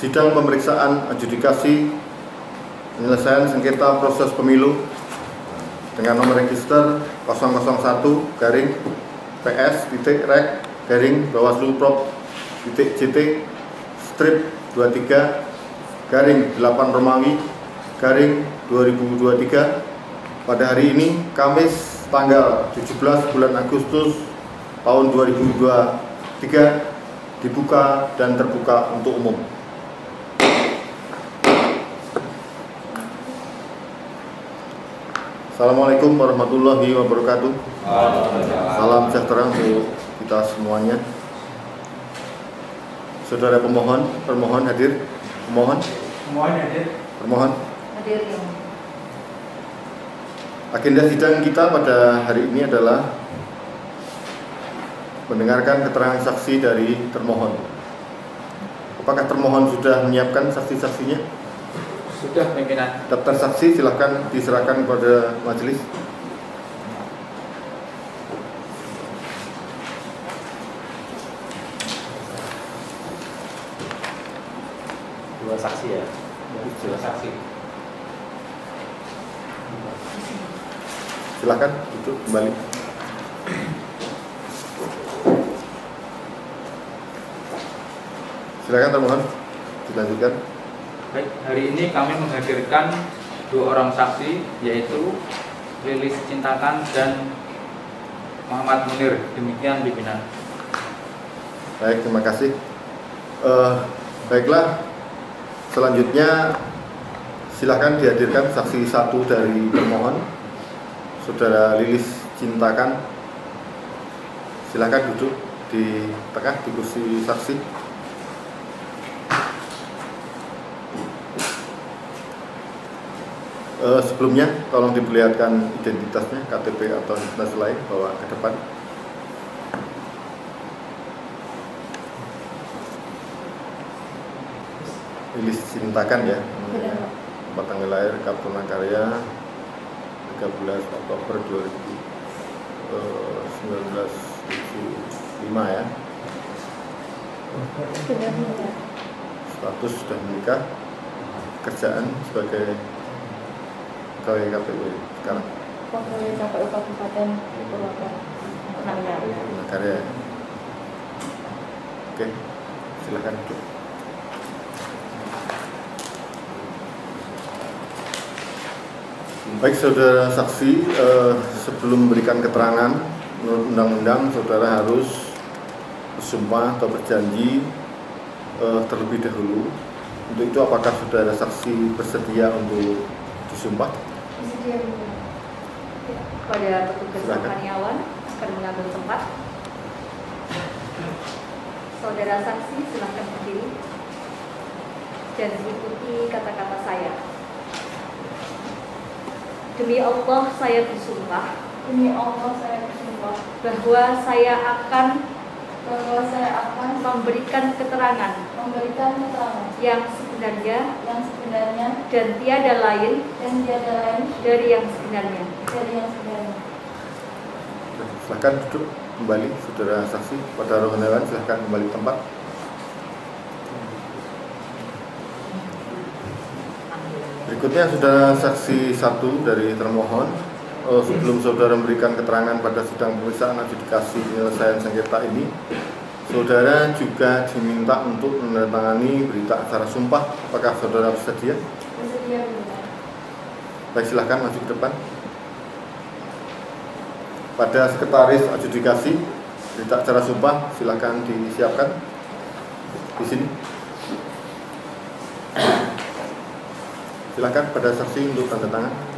Sidang pemeriksaan adjudikasi penyelesaian sengketa proses pemilu dengan nomor register 001-PS-Rek-Bawaslu-Prop-JT/8 pada hari ini Kamis tanggal 17 bulan Agustus tahun 2023 dibuka dan terbuka untuk umum. Assalamualaikum warahmatullahi wabarakatuh. Salam sejahtera untuk kita semuanya. Saudara pemohon, permohon hadir. Pemohon hadir. Permohon hadir. Agenda sidang kita pada hari ini adalah mendengarkan keterangan saksi dari termohon. Apakah termohon sudah menyiapkan saksi-saksinya? Sudah, pimpinan. Daftar saksi silakan diserahkan kepada majelis. Dua saksi ya? Dua saksi. Silakan duduk kembali. Silakan termohon, dilanjutkan. Baik, hari ini kami menghadirkan dua orang saksi, yaitu Lilis Cintakan dan Muhammad Munir. Demikian, pimpinan. Baik, terima kasih. Baiklah, selanjutnya silakan dihadirkan saksi satu dari termohon, Saudara Lilis Cintakan. Silakan duduk di tengah di kursi saksi. Sebelumnya tolong diperlihatkan identitasnya, KTP atau identitas lain, bawa ke depan. Lilis Cintakan ya, tempat tanggal lahir Kapurnakarya 13 Oktober 1975 ya. Status sudah menikah, kerjaan sebagai pegawai KPU sekarang. Pegawai KPU Kabupaten Purnakarya. Oke, silakan duduk. Baik saudara saksi, sebelum memberikan keterangan menurut undang-undang, saudara harus bersumpah atau berjanji terlebih dahulu. Untuk itu apakah saudara saksi bersedia untuk disumpah? Bersedia. Pada petugas karyawan akan mengambil tempat. Saudara saksi silakan berdiri dan ikuti kata-kata saya. Demi Allah saya bersumpah. Demi Allah saya bersumpah bahwa saya akan memberikan keterangan yang sebenarnya dan tiada lain dari yang sebenarnya. Silakan duduk kembali saudara saksi. Pada rohaniawan silakan kembali tempat. Berikutnya saudara saksi satu dari termohon. Sebelum saudara memberikan keterangan pada sidang pemeriksaan adjudikasi penyelesaian sengketa ini, saudara juga diminta untuk menandatangani berita acara sumpah. Apakah saudara bersedia? Bersedia. Baik, silakan maju ke depan. Pada sekretaris adjudikasi berita acara sumpah silakan disiapkan di sini. Silakan pada saksi untuk tanda tangan.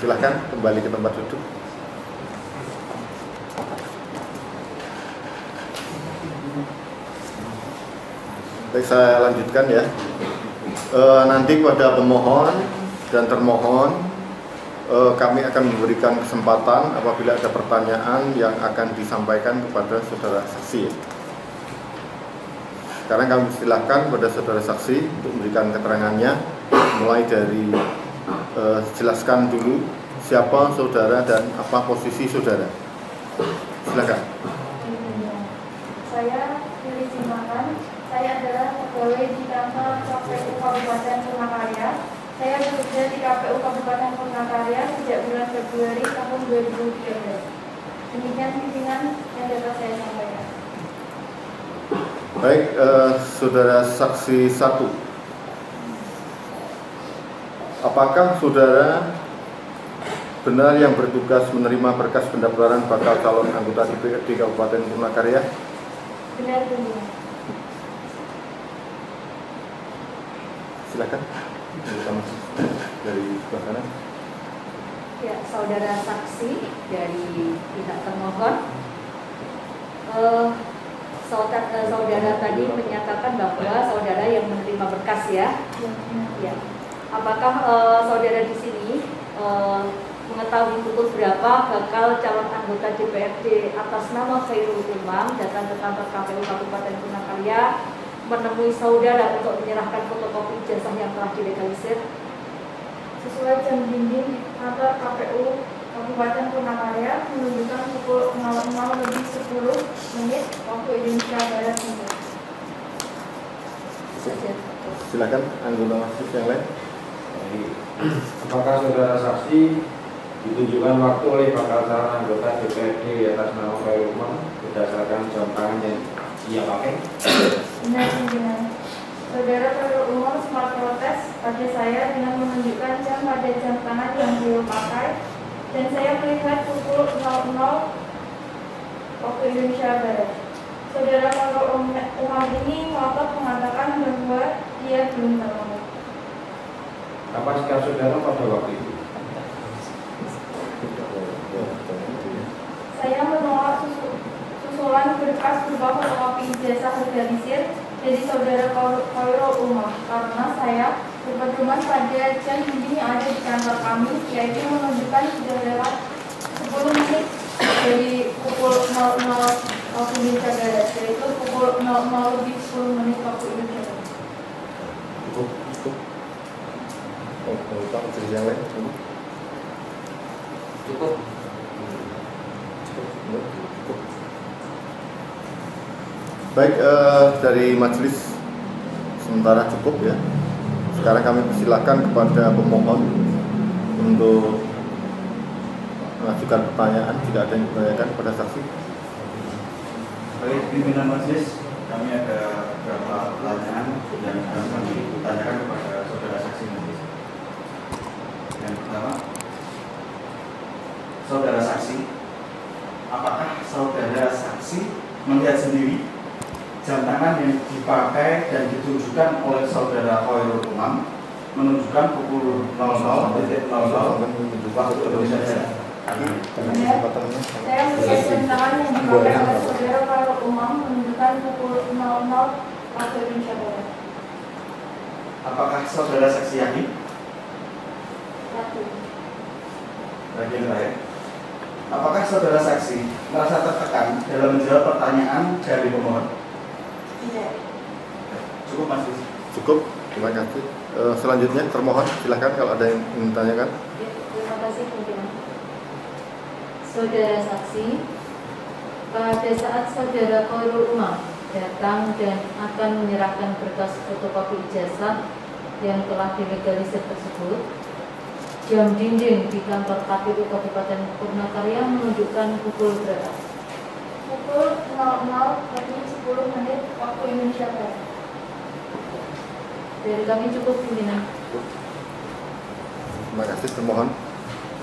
Silakan kembali ke tempat duduk. Baik, saya lanjutkan ya. Nanti pada pemohon dan termohon kami akan memberikan kesempatan apabila ada pertanyaan yang akan disampaikan kepada saudara saksi. Sekarang kami silakan pada saudara saksi untuk memberikan keterangannya, mulai dari jelaskan dulu siapa saudara dan apa posisi saudara? Silakan. Saya Yuli Simakan. Saya adalah pegawai di kantor KPU Kabupaten Purnakarya. Saya bekerja di KPU Kabupaten Purnakarya sejak bulan Februari tahun 2013. Demikian pimpinan yang dapat saya sampaikan. Baik, saudara saksi 1. Apakah saudara benar yang bertugas menerima berkas pendaftaran bakal calon anggota DPRD Kabupaten Purnakarya? Benar, pimpinan. Silakan. Dari sebelah kanan. Ya, saudara saksi dari pihak termohon. Saudara tadi menyatakan bahwa saudara yang menerima berkas ya. Ya. Apakah saudara di sini mengetahui pukul berapa bakal calon anggota DPRD atas nama Khairul Umam datang ke kantor KPU Kabupaten Purnakarya menemui saudara untuk menyerahkan fotokopi ijazah yang telah dilegalisir? Sesuai jam dinding kantor KPU Kabupaten Purnakarya menunjukkan pukul 00:10 waktu Indonesia Barat. Silakan anggota mahasiswa yang lain. Apakah saudara saksi ditunjukkan waktu oleh bakal calon anggota DPRD atas nama Khairul Umam berdasarkan jam tangan yang ia pakai? Benar, pimpinan. Saudara Khairul Umam smart protes pada saya dengan menunjukkan jam pada jam tangan yang beliau pakai, dan saya melihat pukul 00 waktu Indonesia Barat. Saudara Khairul Umam ini ngotot mengatakan bahwa dia belum terlambat. Apa sikap saudara pada waktu itu? Saya menolak susulan berkas berupa fotokopi ijazah legalisir dari saudara Khairul Umam karena saya berpedoman pada jam dinding yang ada di kantor kami, yaitu menunjukkan sudah lewat 10 menit dari pukul 00 waktu Indonesia Barat, yaitu pukul 00:10 waktu Indonesia Barat. Cukup. Pak, yang lain? Cukup. Baik, dari majelis sementara cukup ya. Sekarang kami persilakan kepada pemohon untuk mengajukan pertanyaan jika ada yang ditanyakan kepada saksi. Baik, pimpinan majelis, kami ada beberapa pertanyaan yang akan kami tanyakan kepada saudara saksi majelis. Yang pertama, saudara saksi, apakah saudara saksi melihat sendiri jam tangan yang dipakai dan ditunjukkan oleh saudara Khairul Umam menunjukkan pukul 00:00 waktu Indonesia Barat? Saya melihat jam tangan yang dipakai oleh saudara Khairul Umam menunjukkan pukul 00 waktu Indonesia Barat. Apakah saudara saksi yakin? Satu. Bagian terakhir, apakah saudara saksi merasa tertekan dalam menjawab pertanyaan dari pemohon? Tidak. Cukup, Mas. Cukup, terima kasih. Selanjutnya termohon silahkan kalau ada yang ingin ditanyakan. Ya, terima kasih pimpinan. Saudara saksi, pada saat saudara Khairul Umam datang dan akan menyerahkan berkas fotokopi ijazah yang telah dilegalisir tersebut, jam dinding di kantor KPU Kabupaten Purnakarya menunjukkan pukul berapa? Pukul 00:10 waktu Indonesia Barat. Dari kami cukup, pimpinan. Terima kasih termohon.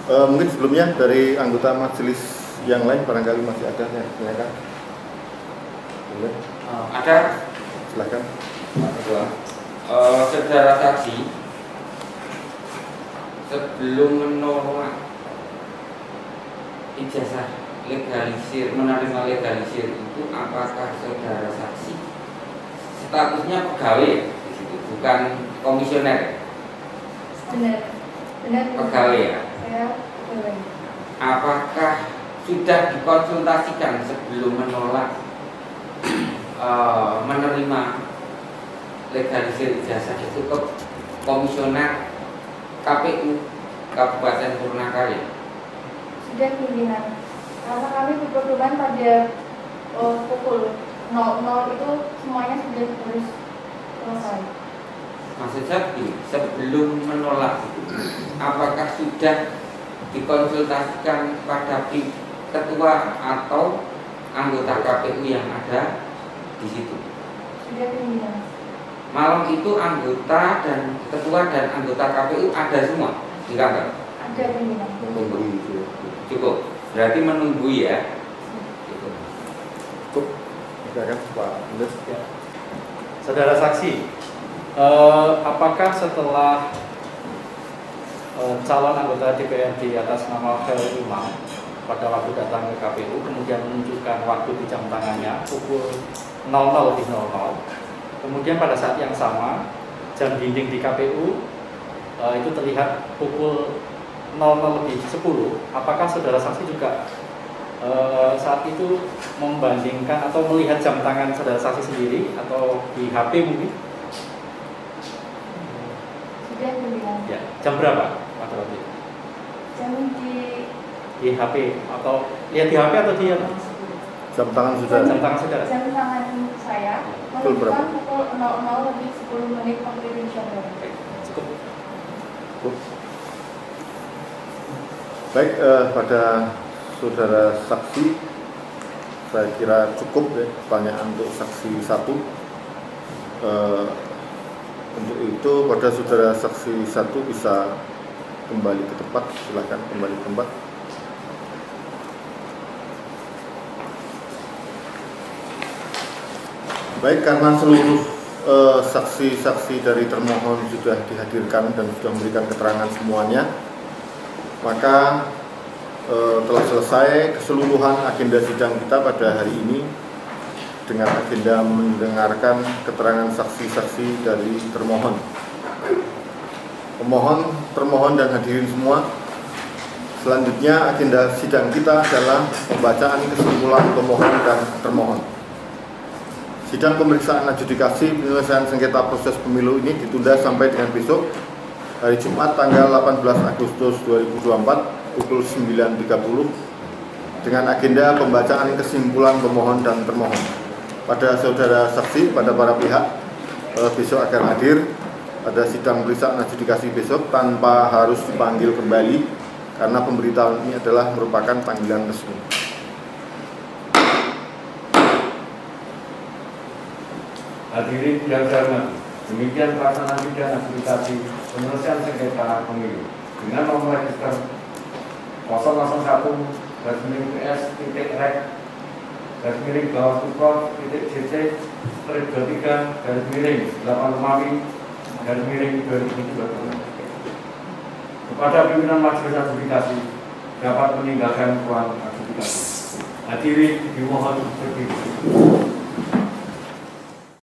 Mungkin sebelumnya dari anggota majelis yang lain barangkali masih ada yang ditanyakan. Boleh? Ada. Silakan. Saudara saksi, sebelum menolak ijazah legalisir, menerima legalisir itu, apakah saudara saksi statusnya pegawai di situ, bukan komisioner? Benar. Pegawai ya. Saya pegawai. Apakah sudah dikonsultasikan sebelum menolak menerima legalisir ijazah itu ke komisioner KPU Kabupaten Purnakarya? Sudah pimpinan. Karena kami berpedoman pada pukul 00 itu semuanya sudah harus selesai. Maksud saya sebelum menolak, apakah sudah dikonsultasikan pada ketua atau anggota KPU yang ada di situ? Sudah pimpinan. Malam itu anggota dan ketua dan anggota KPU ada semua di kantor? Ada pimpinan. Cukup. Berarti menunggu ya. Cukup. Silakan Pak Andes. Ya. Saudara saksi, apakah setelah calon anggota DPRD atas nama Khairul Umam pada waktu datang ke KPU kemudian menunjukkan waktu di jam tangannya pukul 00.00, kemudian pada saat yang sama jam dinding di KPU itu terlihat pukul 00.10, apakah saudara saksi juga saat itu membandingkan atau melihat jam tangan saudara saksi sendiri atau di HP mungkin? Sudah pimpinan. Ya, jam berapa pada waktu itu? Jam Di HP atau lihat di HP atau di apa? Jam tangan saudara. Jam tangan saudara. jam tangan saya Pukul berapa? menunjukkan pukul 00.10 waktu Indonesia Barat. Oke, cukup. Cukup. Baik, pada saudara saksi, saya kira cukup ya pertanyaan untuk saksi 1. Untuk itu pada saudara saksi 1 bisa kembali ke tempat, silakan kembali ke tempat. Baik, karena seluruh saksi-saksi dari termohon sudah dihadirkan dan sudah memberikan keterangan semuanya, maka telah selesai keseluruhan agenda sidang kita pada hari ini dengan agenda mendengarkan keterangan saksi-saksi dari termohon. Pemohon, termohon dan hadirin semua, selanjutnya agenda sidang kita adalah pembacaan kesimpulan pemohon dan termohon. Sidang pemeriksaan adjudikasi penyelesaian sengketa proses pemilu ini ditunda sampai dengan besok, hari Jumat tanggal 18 Agustus 2024 pukul 9.30 dengan agenda pembacaan kesimpulan pemohon dan termohon. Pada saudara saksi, pada para pihak besok akan hadir pada sidang pemeriksaan adjudikasi besok tanpa harus dipanggil kembali karena pemberitahuan ini adalah merupakan panggilan resmi. Hadirin yang saya hormati, demikian pelaksanaan sidang adjudikasi penyelesaian sengketa pemilu dengan nomor register 001-PS-REC-PT-REC-3/8 kepada pimpinan majelis adjudikasi dapat meninggalkan ruang adjudikasi. Hadirin dimohon berdiri.